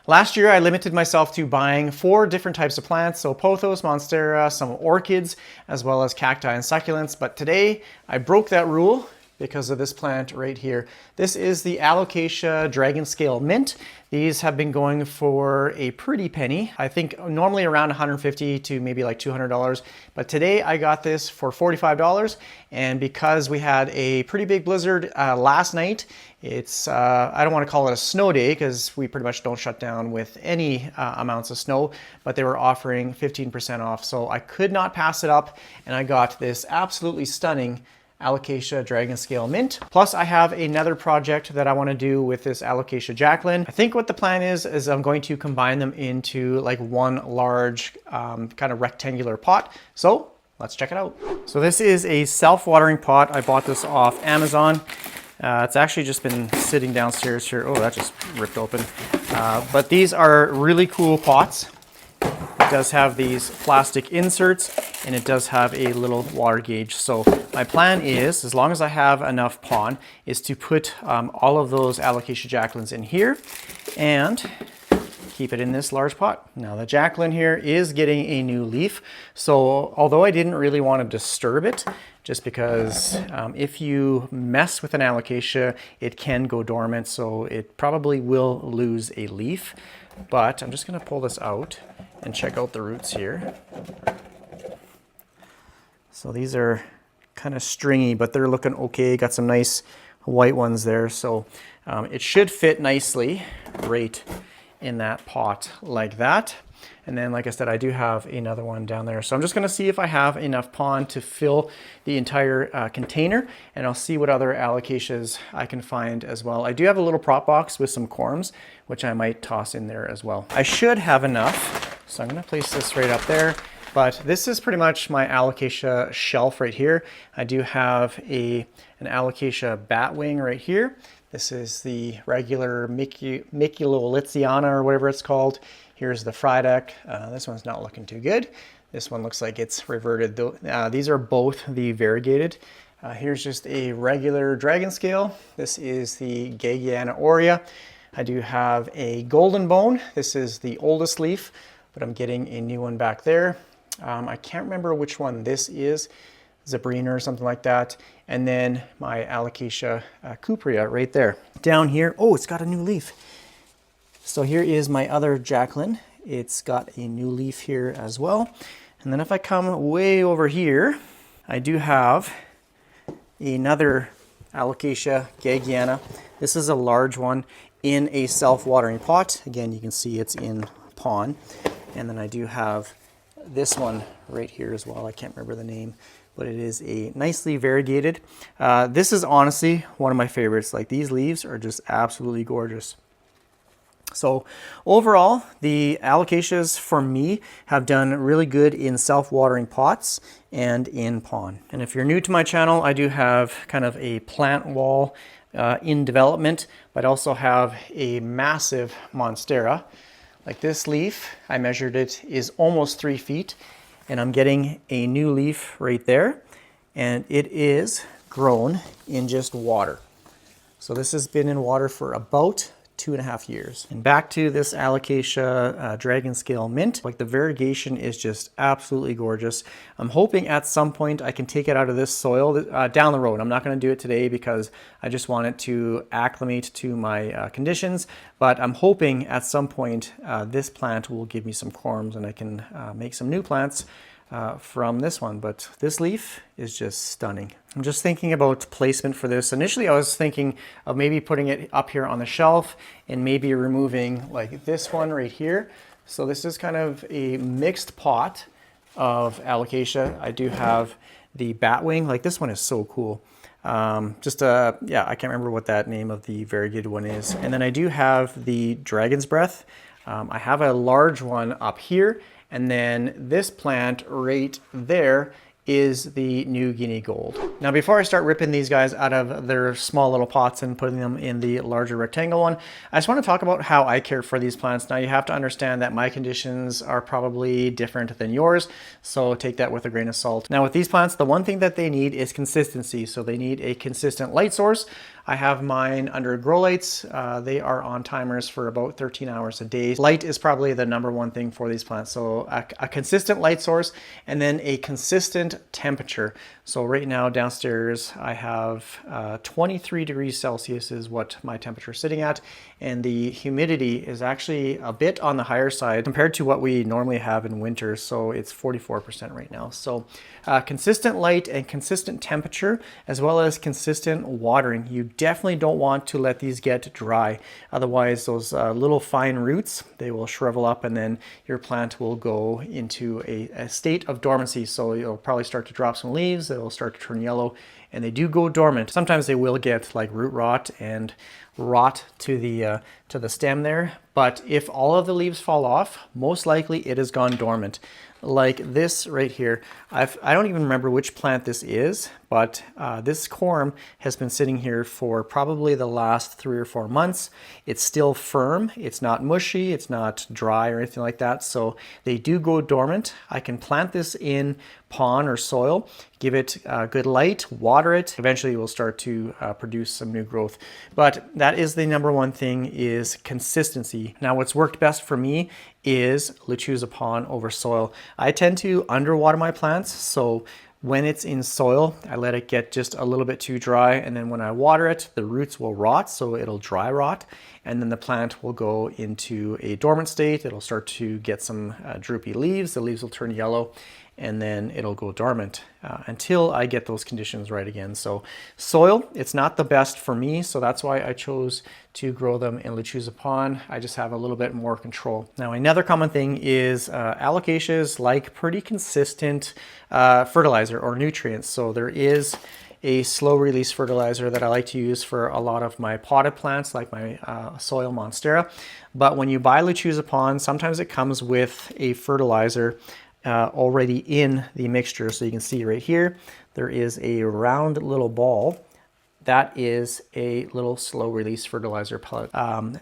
Last year I limited myself to buying 4 different types of plants, so pothos, monstera, some orchids, as well as cacti and succulents, but today I broke that rule because of this plant right here. This is the Alocasia Dragon Scale Mint. These have been going for a pretty penny. I think normally around $150 to maybe like $200, but today I got this for $45, and because we had a pretty big blizzard last night, it's, I don't want to call it a snow day because we pretty much don't shut down with any amounts of snow, but they were offering 15% off, so I could not pass it up, and I got this absolutely stunning Alocasia Dragon Scale Mint. Plus I have another project that I want to do with this Alocasia Jacqueline. I think what the plan is I'm going to combine them into like one large kind of rectangular pot. So let's check it out. So this is a self-watering pot. I bought this off Amazon. It's actually just been sitting downstairs here. Oh, that just ripped open. But these are really cool pots. It does have these plastic inserts, and it does have a little water gauge. So my plan is, as long as I have enough pon, is to put all of those Alocasia Jacquelines in here and keep it in this large pot. Now the Jacqueline here is getting a new leaf. So although I didn't really want to disturb it, just because if you mess with an Alocasia, it can go dormant. So it probably will lose a leaf, but I'm just going to pull this out and check out the roots here. So these are kind of stringy, but they're looking okay. Got some nice white ones there. So it should fit nicely right in that pot like that. And then, like I said, I do have another one down there. So I'm just gonna see if I have enough pon to fill the entire container, and I'll see what other Alocasias I can find as well. I do have a little prop box with some corms, which I might toss in there as well. I should have enough. So I'm gonna place this right up there. But this is pretty much my Alocasia shelf right here. I do have an Alocasia batwing right here. This is the regular Miculolitziana or whatever it's called. Here's the Frydek. This one's not looking too good. This one looks like it's reverted. These are both the variegated. Here's just a regular dragon scale. This is the Gegiana aurea. I do have a golden bone. This is the oldest leaf, but I'm getting a new one back there. I can't remember which one this is, Zabrina or something like that. And then my Alocasia cuprea right there. Down here, oh, it's got a new leaf. So here is my other Jacqueline. It's got a new leaf here as well. And then if I come way over here, I do have another Alocasia Gegiana. This is a large one in a self-watering pot. Again, you can see it's in pon. And then I do have this one right here as well. I can't remember the name, but it is a nicely variegated. This is honestly one of my favorites. Like, these leaves are just absolutely gorgeous. So overall, the Alocasias for me have done really good in self-watering pots and in pon. And if you're new to my channel, I do have kind of a plant wall in development, but I also have a massive monstera. Like this leaf, I measured it, is almost 3 feet, and I'm getting a new leaf right there, and it is grown in just water. So this has been in water for about 2.5 years. And back to this Alocasia Dragon Scale Mint. Like, the variegation is just absolutely gorgeous. I'm hoping at some point I can take it out of this soil down the road. I'm not going to do it today because I just want it to acclimate to my conditions. But I'm hoping at some point this plant will give me some corms and I can make some new plants from this one. But this leaf is just stunning. I'm just thinking about placement for this. Initially, I was thinking of maybe putting it up here on the shelf and maybe removing like this one right here. So this is kind of a mixed pot of Alocasia. I do have the batwing. Like, this one is so cool. Yeah, I can't remember what that name of the variegated one is. And then I do have the Dragon's Breath. I have a large one up here. And then this plant right there is the New Guinea Gold. Now, before I start ripping these guys out of their small little pots and putting them in the larger rectangle one, I just want to talk about how I care for these plants. Now, you have to understand that my conditions are probably different than yours, so take that with a grain of salt. Now, with these plants, the one thing that they need is consistency. So they need a consistent light source. I have mine under grow lights. They are on timers for about 13 hours a day. Light is probably the number one thing for these plants. So a consistent light source and then a consistent temperature. So right now downstairs I have 23 degrees Celsius is what my temperature is sitting at, and the humidity is actually a bit on the higher side compared to what we normally have in winter. So it's 44% right now. So consistent light and consistent temperature, as well as consistent watering. You definitely don't want to let these get dry. Otherwise those little fine roots, they will shrivel up and then your plant will go into a state of dormancy. So you'll probably start to drop some leaves, it'll start to turn yellow, and they do go dormant. Sometimes they will get like root rot and rot to the stem there, but if all of the leaves fall off, most likely it has gone dormant. Like this right here, I don't even remember which plant this is, but this corm has been sitting here for probably the last 3 or 4 months. It's still firm, it's not mushy, it's not dry or anything like that, so they do go dormant. I can plant this in pond or soil, give it good light, water it, eventually it will start to produce some new growth. But that is the number one thing, is consistency. Now what's worked best for me is Lechuza pond over soil. I tend to underwater my plants, so when it's in soil, I let it get just a little bit too dry, and then when I water it, the roots will rot, so it'll dry rot, and then the plant will go into a dormant state. It'll start to get some droopy leaves, the leaves will turn yellow, and then it'll go dormant until I get those conditions right again. So soil, it's not the best for me, so that's why I chose to grow them in Lechuza pond. I just have a little bit more control. Now another common thing is alocasias like pretty consistent fertilizer or nutrients. So there is a slow release fertilizer that I like to use for a lot of my potted plants, like my soil monstera. But when you buy Lechuza pond, sometimes it comes with a fertilizer already in the mixture. So you can see right here, there is a round little ball. That is a little slow release fertilizer pellet.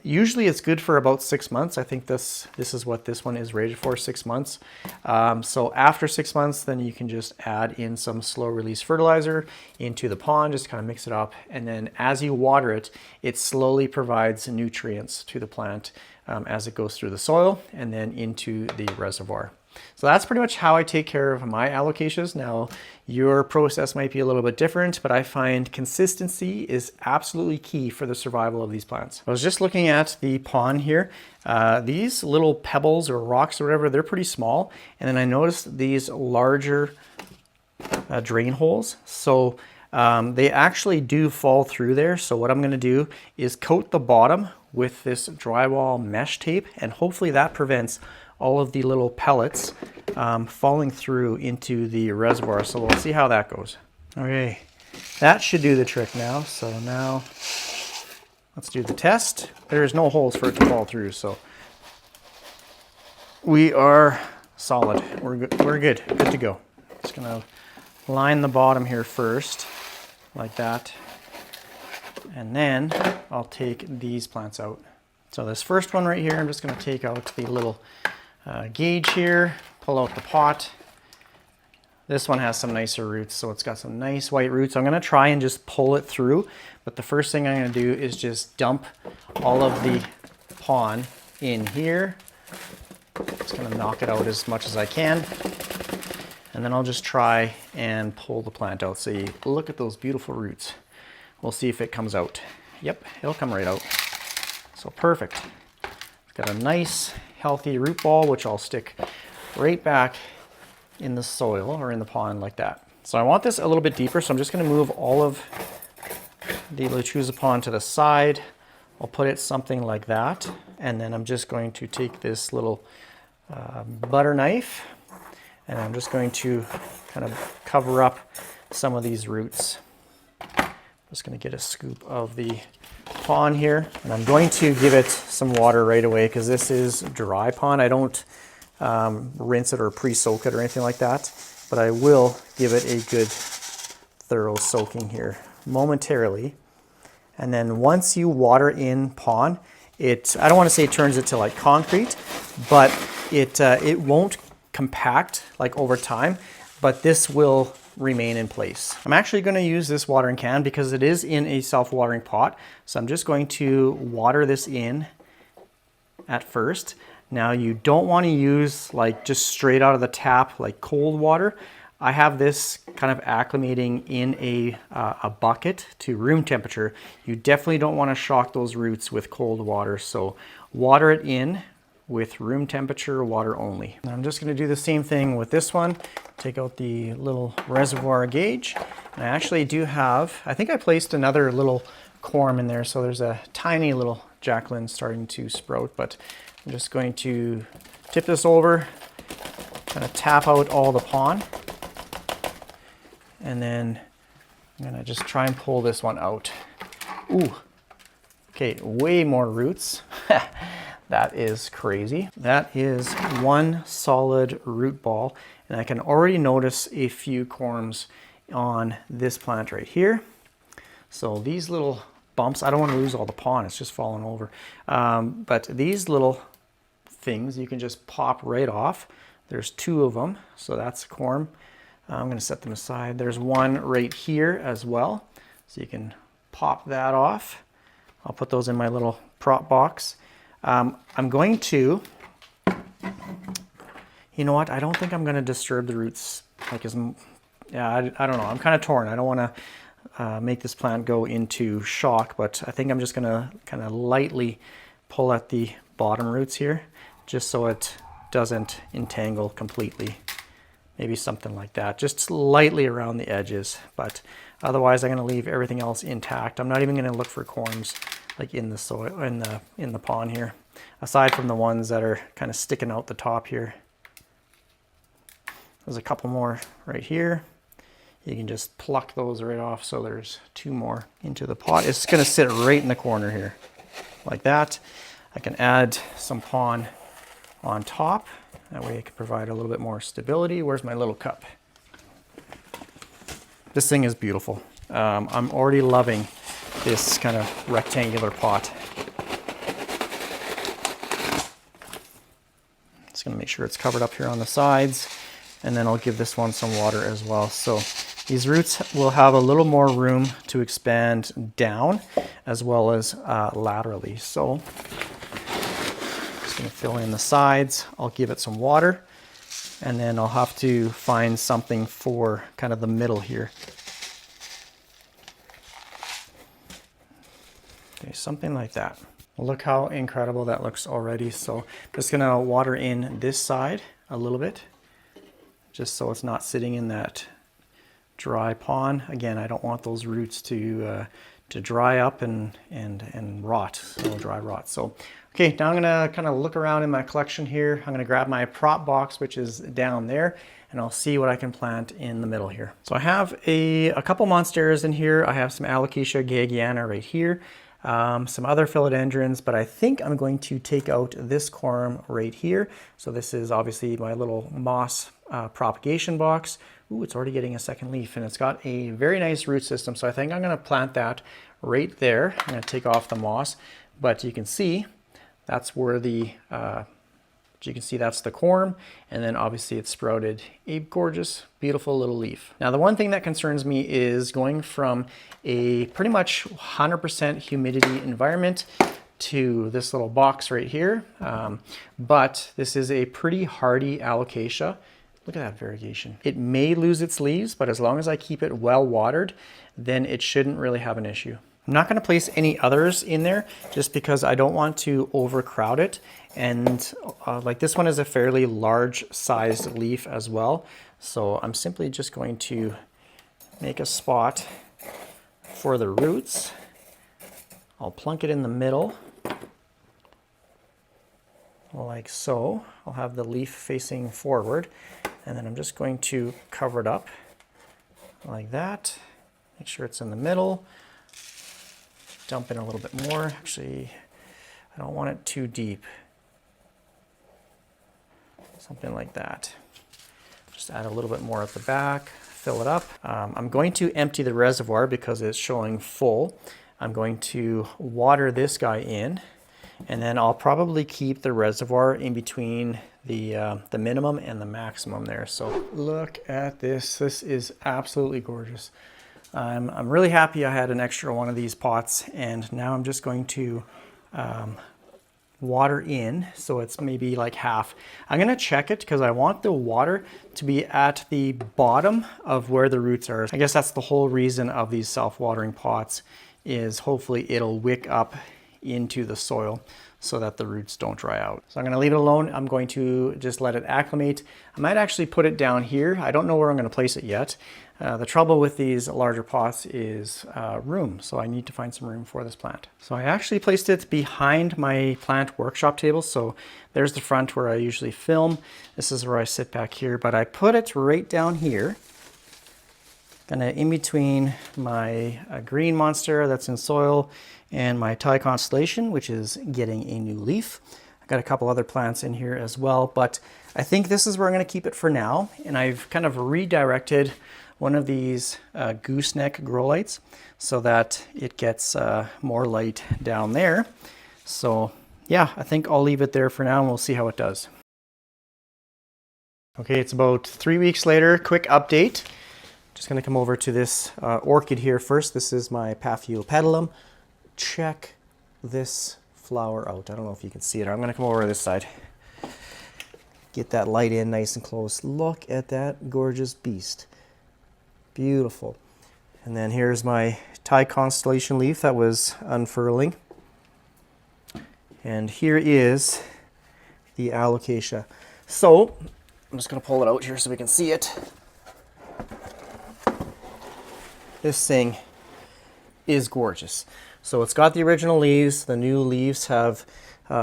Usually it's good for about 6 months. I think this is what this one is rated for, 6 months. So after 6 months, then you can just add in some slow release fertilizer into the pond, just kind of mix it up. And then as you water it, it slowly provides nutrients to the plant as it goes through the soil and then into the reservoir. So that's pretty much how I take care of my alocasias. Now, your process might be a little bit different, but I find consistency is absolutely key for the survival of these plants. I was just looking at the pond here. These little pebbles or rocks or whatever, they're pretty small. And then I noticed these larger drain holes. So they actually do fall through there. So what I'm going to do is coat the bottom with this drywall mesh tape, and hopefully that prevents all of the little pellets falling through into the reservoir. So we'll see how that goes. Okay, that should do the trick now. So now let's do the test. There's no holes for it to fall through, so we are solid. We're good to go. Just gonna line the bottom here first, like that. And then I'll take these plants out. So this first one right here, I'm just gonna take out the little gauge here, pull out the pot. This one has some nicer roots, so it's got some nice white roots. I'm gonna try and just pull it through, but the first thing I'm gonna do is just dump all of the pond in here. Just gonna knock it out as much as I can. And then I'll just try and pull the plant out. See, look at those beautiful roots. We'll see if it comes out. Yep, it'll come right out. So perfect. It's got a nice healthy root ball, which I'll stick right back in the soil or in the pond like that. So I want this a little bit deeper, so I'm just going to move all of the Lechuza pond to the side. I'll put it something like that, and then I'm just going to take this little butter knife, and I'm just going to kind of cover up some of these roots. Just going to get a scoop of the pond here, and I'm going to give it some water right away because this is dry pond. I don't rinse it or pre-soak it or anything like that, but I will give it a good thorough soaking here momentarily. And then once you water in pond, I don't want to say it turns it to like concrete, but it won't compact like over time, but this will remain in place. I'm actually going to use this watering can because it is in a self-watering pot. So I'm just going to water this in at first. Now you don't want to use like just straight out of the tap, like cold water. I have this kind of acclimating in a bucket to room temperature. You definitely don't want to shock those roots with cold water. So water it in with room temperature water only. And I'm just going to do the same thing with this one. Take out the little reservoir gauge. And I actually do have, I think I placed another little corm in there. So there's a tiny little Jacqueline starting to sprout, but I'm just going to tip this over, kind of tap out all the pon. And then I'm gonna just try and pull this one out. Ooh, okay, way more roots. That is crazy. That is one solid root ball, and I can already notice a few corms on this plant right here. So these little bumps, I don't want to lose all the pon, it's just falling over. But these little things you can just pop right off. There's 2 of them, so that's a corm. I'm going to set them aside. There's one right here as well, so you can pop that off. I'll put those in my little prop box. I'm going to, you know what, I don't think I'm going to disturb the roots. Like yeah, I don't know. I'm kind of torn. I don't want to make this plant go into shock, but I think I'm just going to kind of lightly pull at the bottom roots here, just so it doesn't entangle completely. Maybe something like that, just slightly around the edges, but otherwise I'm going to leave everything else intact. I'm not even going to look for corms like in the soil, in the pond here, aside from the ones that are kind of sticking out the top here. There's a couple more right here. You can just pluck those right off. So there's 2 more into the pot. It's going to sit right in the corner here, like that. I can add some pon on top. That way it can provide a little bit more stability. Where's my little cup? This thing is beautiful. I'm already loving this kind of rectangular pot. Just gonna make sure it's covered up here on the sides, and then I'll give this one some water as well. So these roots will have a little more room to expand down as well as laterally. So going to fill in the sides. I'll give it some water, and then I'll have to find something for kind of the middle here. Okay, something like that. Look how incredible that looks already. So just going to water in this side a little bit, just so it's not sitting in that dry pond. Again, I don't want those roots to dry up and rot, so dry rot. So okay, now I'm gonna kind of look around in my collection here. I'm gonna grab my prop box, which is down there, and I'll see what I can plant in the middle here. So I have a couple monsteras in here. I have some Alocasia gagiana right here, some other philodendrons, but I think I'm going to take out this corm right here. So this is obviously my little moss propagation box. Ooh, it's already getting a second leaf, and it's got a very nice root system. So I think I'm gonna plant that right there. I'm gonna take off the moss, but you can see that's where the, you can see that's the corm, and then obviously it's sprouted a gorgeous, beautiful little leaf. Now the one thing that concerns me is going from a pretty much 100% humidity environment to this little box right here. But this is a pretty hardy alocasia. Look at that variegation. It may lose its leaves, but as long as I keep it well watered, then it shouldn't really have an issue. I'm not going to place any others in there just because I don't want to overcrowd it. And like this one is a fairly large sized leaf as well. So I'm simply just going to make a spot for the roots. I'll plunk it in the middle like so. I'll have the leaf facing forward, and then I'm just going to cover it up like that. Make sure it's in the middle. Dump in a little bit more. Actually, I don't want it too deep. Something like that. Just add a little bit more at the back, fill it up. I'm going to empty the reservoir because it's showing full. I'm going to water this guy in, And then I'll probably keep the reservoir in between the minimum and the maximum there. So look at this. This is absolutely gorgeous. I'm really happy I had an extra one of these pots, and now I'm just going to water in, so it's maybe like half. I'm going to check it because I want the water to be at the bottom of where the roots are. I guess that's the whole reason of these self-watering pots, is hopefully it'll wick up into the soil so that the roots don't dry out. So I'm going to leave it alone. I'm going to just let it acclimate. I might actually put it down here. I don't know where I'm going to place it yet. The trouble with these larger pots is room, so I need to find some room for this plant. So I actually placed it behind my plant workshop table. So there's the front where I usually film. This is where I sit back here, but I put it right down here. Kind of in between my green monstera that's in soil and my Thai constellation, which is getting a new leaf. I've got a couple other plants in here as well, but I think this is where I'm going to keep it for now. And I've kind of redirected one of these gooseneck grow lights so that it gets more light down there. So yeah, I think I'll leave it there for now and we'll see how it does. Okay, it's about 3 weeks later. Quick update. Just going to come over to this orchid here first. This is my Paphiopedilum. Check this flower out. I don't know if you can see it. I'm going to come over to this side. Get that light in nice and close. Look at that gorgeous beast. Beautiful. And then here's my Thai constellation leaf that was unfurling. And here is the Alocasia. So I'm just going to pull it out here so we can see it. This thing is gorgeous. So it's got the original leaves. The new leaves have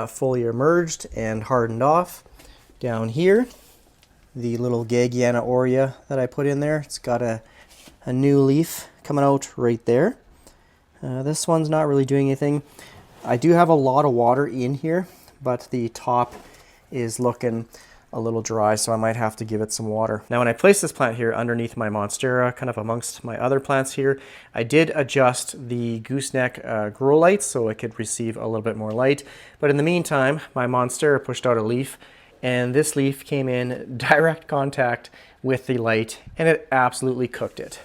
fully emerged and hardened off. Down here, the little Gagiana aurea that I put in there, it's got a new leaf coming out right there. This one's not really doing anything. I do have a lot of water in here, but the top is looking a little dry, so I might have to give it some water. Now when I placed this plant here underneath my monstera, kind of amongst my other plants here, I did adjust the gooseneck grow lights so it could receive a little bit more light. But in the meantime, my monstera pushed out a leaf, and this leaf came in direct contact with the light, and it absolutely cooked it.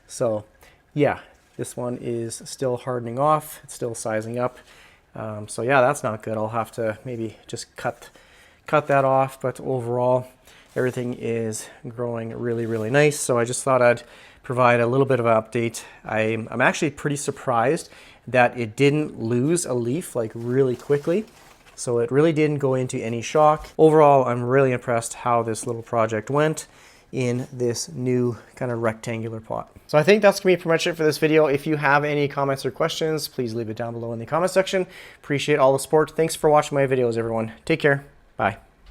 So yeah, this one is still hardening off. It's still sizing up. So yeah, that's not good. I'll have to maybe just cut that off, but overall everything is growing really, really nice. So I just thought I'd provide a little bit of an update. I'm actually pretty surprised that it didn't lose a leaf like really quickly. So it really didn't go into any shock. Overall, I'm really impressed how this little project went in this new kind of rectangular pot. So I think that's gonna be pretty much it for this video. If you have any comments or questions, please leave it down below in the comment section. Appreciate all the support. Thanks for watching my videos, everyone. Take care. Bye.